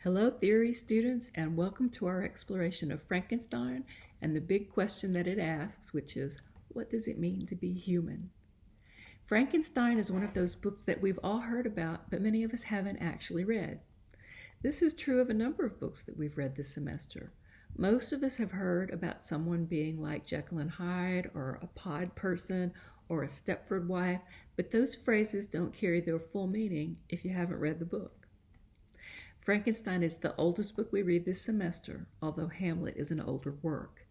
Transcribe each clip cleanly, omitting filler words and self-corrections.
Hello, theory students, and welcome to our exploration of Frankenstein and the big question that it asks, which is, what does it mean to be human? Frankenstein is one of those books that we've all heard about, but many of us haven't actually read. This is true of a number of books that we've read this semester. Most of us have heard about someone being like Jekyll and Hyde, or a pod person, or a Stepford wife, but those phrases don't carry their full meaning if you haven't read the book. Frankenstein is the oldest book we read this semester, although Hamlet is an older work.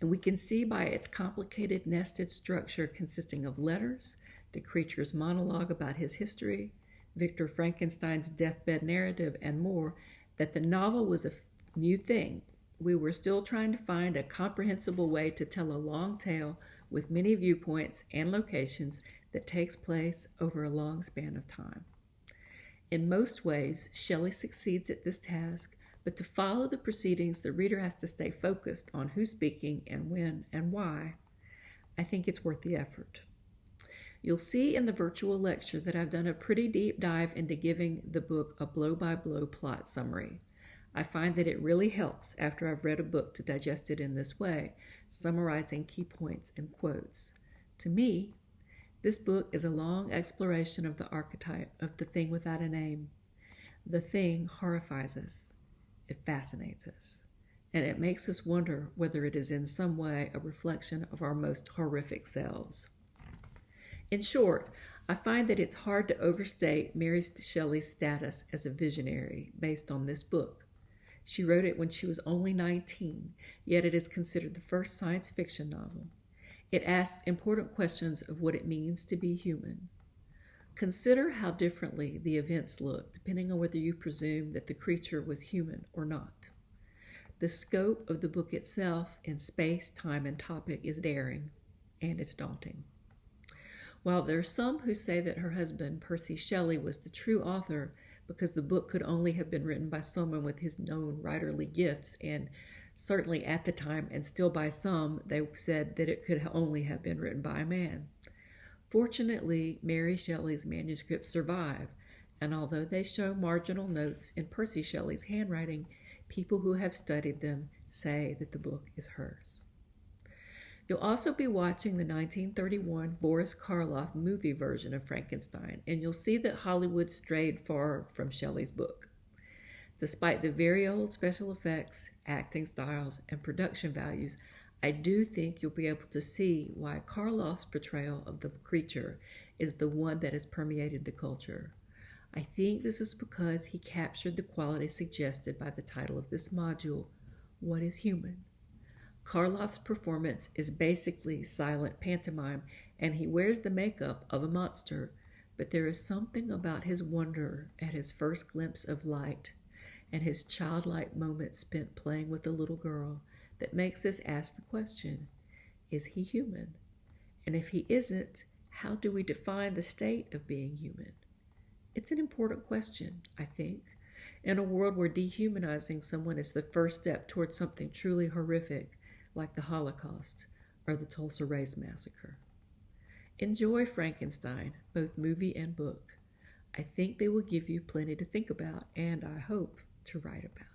And we can see by its complicated nested structure consisting of letters, the creature's monologue about his history, Victor Frankenstein's deathbed narrative, and more, that the novel was a new thing. We were still trying to find a comprehensible way to tell a long tale with many viewpoints and locations that takes place over a long span of time. In most ways, Shelley succeeds at this task, but to follow the proceedings, the reader has to stay focused on who's speaking and when and why. I think it's worth the effort. You'll see in the virtual lecture that I've done a pretty deep dive into giving the book a blow-by-blow plot summary. I find that it really helps after I've read a book to digest it in this way, summarizing key points and quotes. To me, this book is a long exploration of the archetype of the thing without a name. The thing horrifies us. It fascinates us. And it makes us wonder whether it is in some way a reflection of our most horrific selves. In short, I find that it's hard to overstate Mary Shelley's status as a visionary based on this book. She wrote it when she was only 19, yet it is considered the first science fiction novel. It asks important questions of what it means to be human. Consider how differently the events look depending on whether you presume that the creature was human or not. The scope of the book itself in space, time, and topic is daring, and it's daunting. While there are some who say that her husband, Percy Shelley, was the true author because the book could only have been written by someone with his known writerly gifts, and certainly at the time, and still by some, they said that it could only have been written by a man. Fortunately, Mary Shelley's manuscripts survive, and although they show marginal notes in Percy Shelley's handwriting, people who have studied them say that the book is hers. You'll also be watching the 1931 Boris Karloff movie version of Frankenstein, and you'll see that Hollywood strayed far from Shelley's book. Despite the very old special effects, acting styles, and production values, I do think you'll be able to see why Karloff's portrayal of the creature is the one that has permeated the culture. I think this is because he captured the quality suggested by the title of this module, What is Human? Karloff's performance is basically silent pantomime, and he wears the makeup of a monster, but there is something about his wonder at his first glimpse of light and his childlike moment spent playing with a little girl that makes us ask the question, is he human? And if he isn't, how do we define the state of being human? It's an important question, I think, in a world where dehumanizing someone is the first step towards something truly horrific, like the Holocaust or the Tulsa Race Massacre. Enjoy Frankenstein, both movie and book. I think they will give you plenty to think about, and I hope to write about.